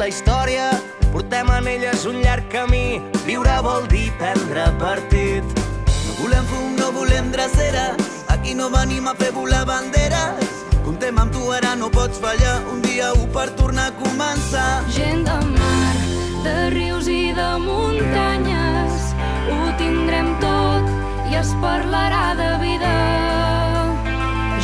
la història, portem en elles un llarg camí. Viure vol dir prendre partit. No volem fum, no volem dreceres, aquí no venim a fer volar banderes. Comptem amb tu, ara no pots fallar, un dia per tornar a començar. Gent de mar, de rius i de muntanyes, ho tindrem tot i es parlarà de vida.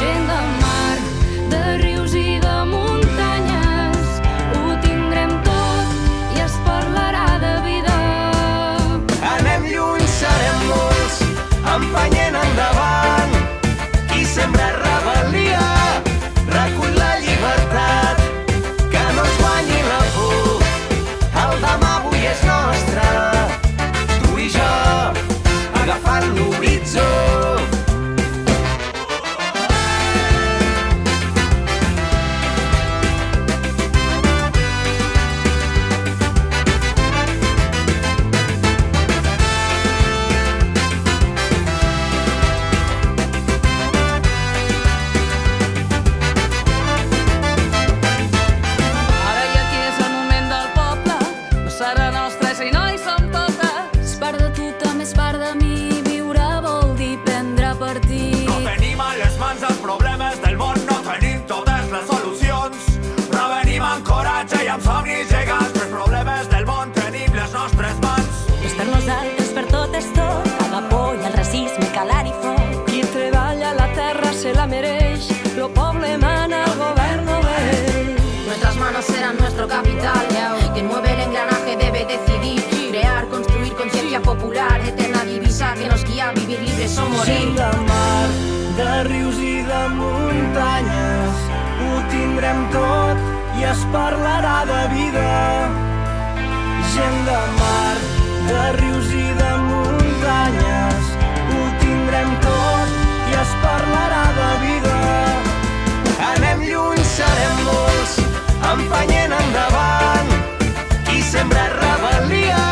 Gent de mar, de rius i de muntanyes, ho tindrem tot i es parlarà de vida. Anem lluny, serem molts, empenyent endavant. Qui sembra rebel·lia recull la llibertat. Que no ens guanyi la por, el demà avui és nostre. Tu i jo, agafant l'horitzó. La mereix, lo poble mana, el gobierno ve. Nuestras manos serán nuestro capital, quien mueve el engranaje debe decidir. Crear, construir conciencia popular, eterna divisa que nos guía a vivir libres o morir. Gent de mar, de rius i de muntanyes, ho tindrem tot i es parlarà de vida. Gent de mar, de rius i de muntanyes, ho tindrem tot i es parlarà de vida. Anem lluny, serem molts, empenyent endavant. Qui sembra rebel·lia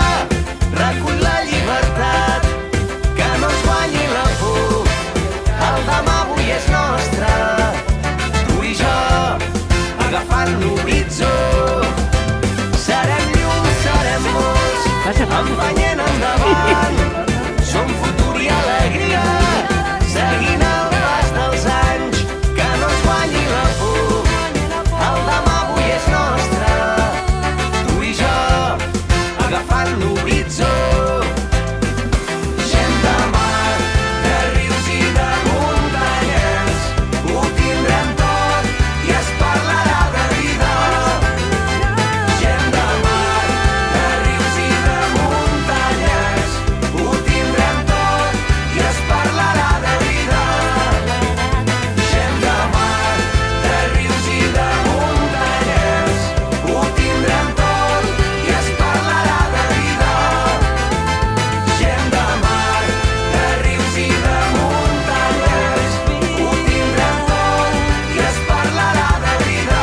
recull la llibertat. Que no ens guanyi la por, el demà avui és nostre. Tu i jo, agafant l'horitzó. Serem llum, serem molts, empenyent endavant. Som futur i alegria, seguint el pas dels anys. Que no ens guanyi la por, el demà avui és nostre. Tu i jo, agafant l'horitzó. Gent de mar, de rius i de muntanyes, ho tindrem tot i es parlarà de vida. Gent de mar, de rius i de muntanyes, ho tindrem tot i es parlarà de vida. Gent de mar, de rius i de muntanyes, ho tindrem tot i es parlarà de vida. Gent de mar, de rius i de muntanyes, ho tindrem tot i es parlarà de vida.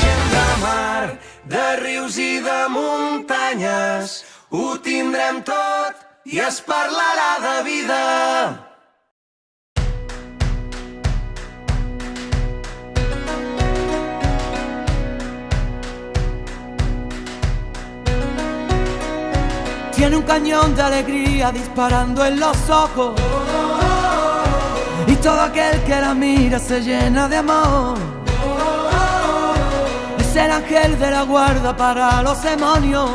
Gent de mar, de rius i de muntanyes, ho tindrem tot i es parlarà de vida. Tiene un cañón de alegría disparando en los ojos, y todo aquel que la mira se llena de amor. Es el ángel de la guarda para los demonios.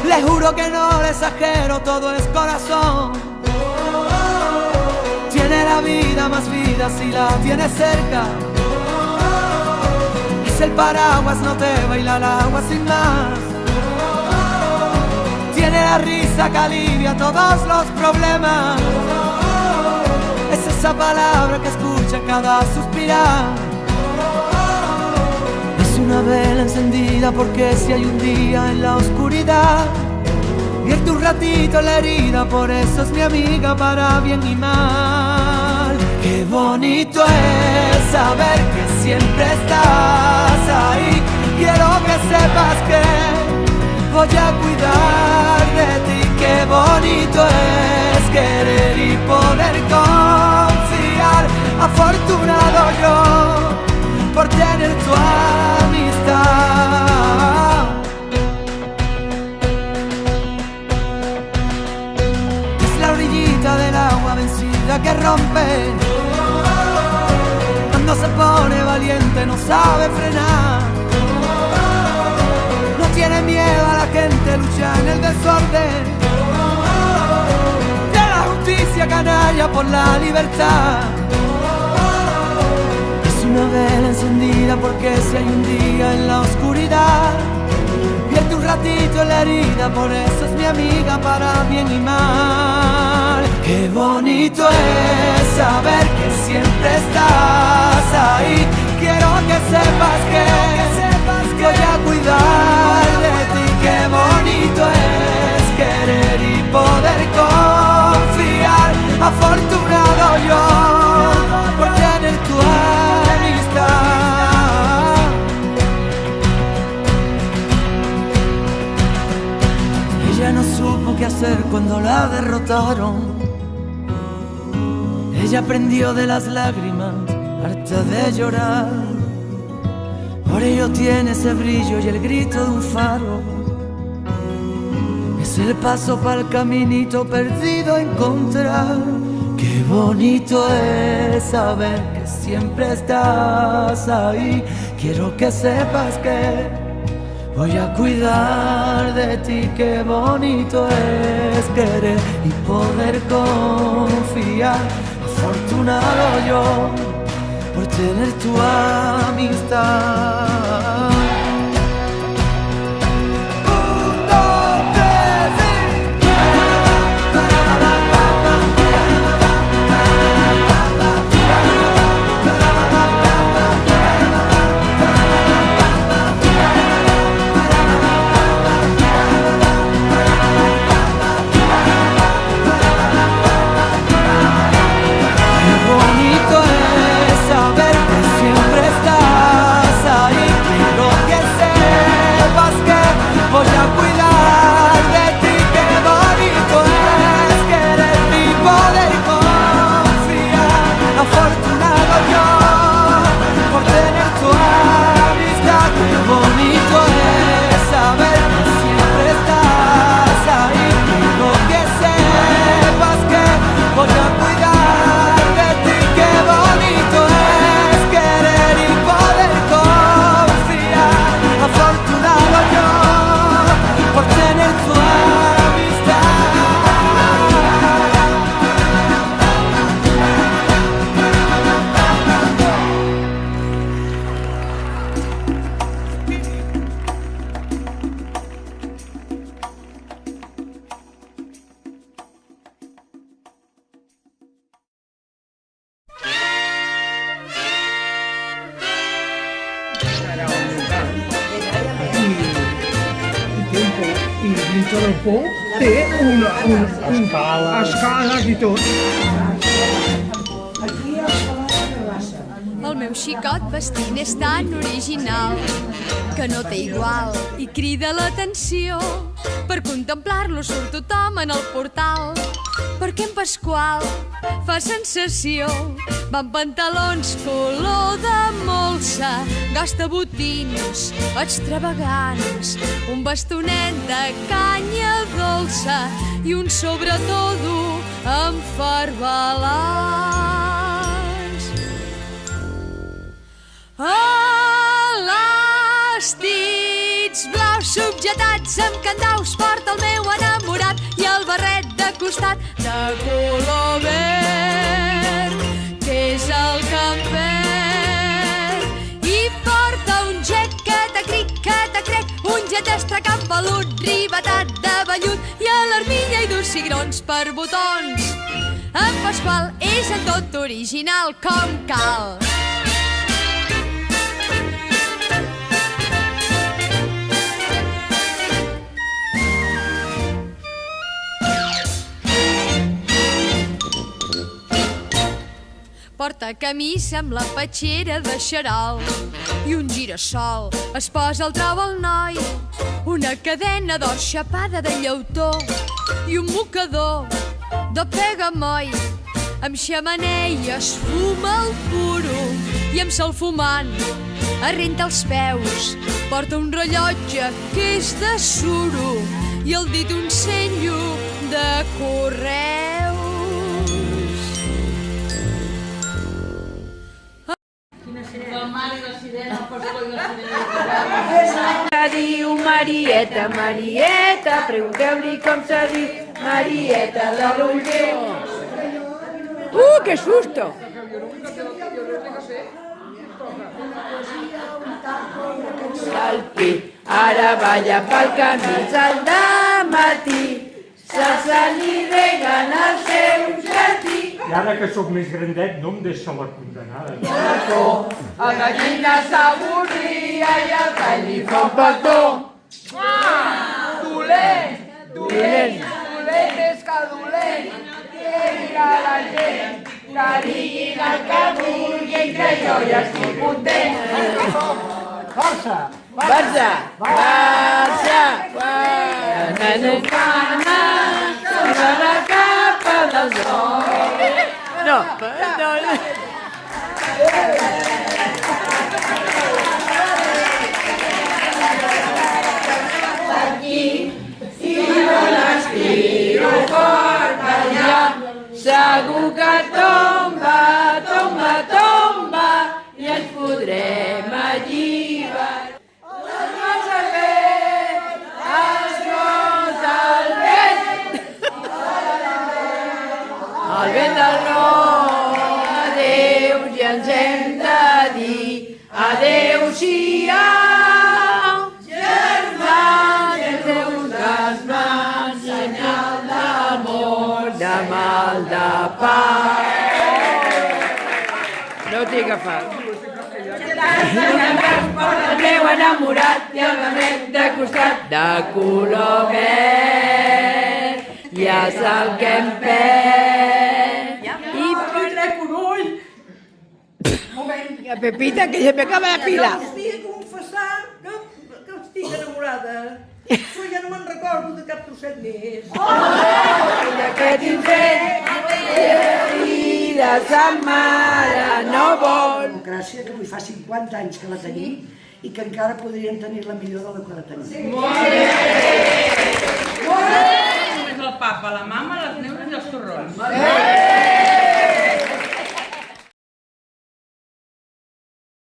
Le juro que no le exagero, todo es corazón. Tiene la vida más vida si la tiene cerca. Es el paraguas, no te baila el agua sin más. Tiene la risa que alivia todos los problemas. Es esa palabra que escucha en cada suspirar. Es una vela encendida porque si hay un día en la oscuridad, vierte un ratito la herida, por eso es mi amiga para bien y mal. Qué bonito es saber que siempre estás ahí. Quiero que sepas que voy a cuidar de ti. Qué bonito es querer y poder confiar. Afortunado yo por tener tu amistad. gente lucha en el desorden, de la justicia canalla por la libertad. Es una vela encendida porque si hay un día en la oscuridad, vierte un ratito en la herida, por eso es mi amiga para bien y mal. Qué bonito es saber que siempre estás ahí. Quiero que sepas que voy a cuidar de ti. Qué bonito es querer y poder confiar. Afortunado yo por tener tu amistad. Ella no supo qué hacer cuando la derrotaron. Ella aprendió de las lágrimas, harta de llorar. Por ello tiene ese brillo y el grito de un faro. Es el paso para el caminito perdido a encontrar. Qué bonito es saber que siempre estás ahí. Quiero que sepas que voy a cuidar de ti. Qué bonito es querer y poder confiar. Afortunado yo por tener tu amistad. Té escales i tot. El meu xicot vestint és tan original que no té igual i crida l'atenció. Per contemplar-lo surt tothom en el portal, perquè en Pasqual fa sensació. Va amb pantalons color de molsa, gasta botins extravagants, un bastonet de canya dolça i un sobretodo amb farbalans. Elàstics blaus subjetats amb candaus porta el meu enamorat i el barret de costat de color verd, que és el que em perd. I porta un jet que te crec, un jet estracant pelut, ribetat de vellut i a l'armilla i dos cigrons per botons. En Pasqual és en tot original com cal. Porta camisa amb la petxera de xarol i un girassol, es posa el trau al noi, una cadena d'or xapada de llautó i un mocador de pegamoll. Amb xemeneia es fuma el puro i amb sol fumant es renta els peus. Porta un rellotge que és de suro i al dit un senyo de correus. La mare i la sirena, el pastor i la sirena. diu Marieta, Marieta, pregunteu-li com se diu Marieta de l'Ulló. Que susto! Salpi, ara balla pel camí, sal de matí, s'alçant i regant el seu jardí. I ara que sóc més grandet no em deixa la condenada. El gallina s'avorria i el gall li fa un petó. Dolent, dolent, dolent és que dolent. Que dirà la gent, que diguin el que vulguin, que jo ja estic content. Força! Barça! Barça! Barça! La capa del sol. No, no. Aquí, si no l'estiro fort allà, segur que tomba, tomba, tomba, i ens podrem alliberar. Les mans al vent, els gos al vent, el vent del nord, adéu, ja ens hem de dir, adéu-siau. De mal de part. No t'he agafat. El meu enamorat i el gamet de costat de color verd. Ja és el que em perd. I per coroll. Pepita, que ja m'acaba de pilar. Us he de confessar que estic enamorada. Però ja no me'n recordo de cap trosset més. Aquest infern de sa mare no vol. Democràcia, que avui fa 50 anys que la tenim i que encara podríem tenir la millor de la que la tenim. Només el papa, la mama, les neus i els torrons.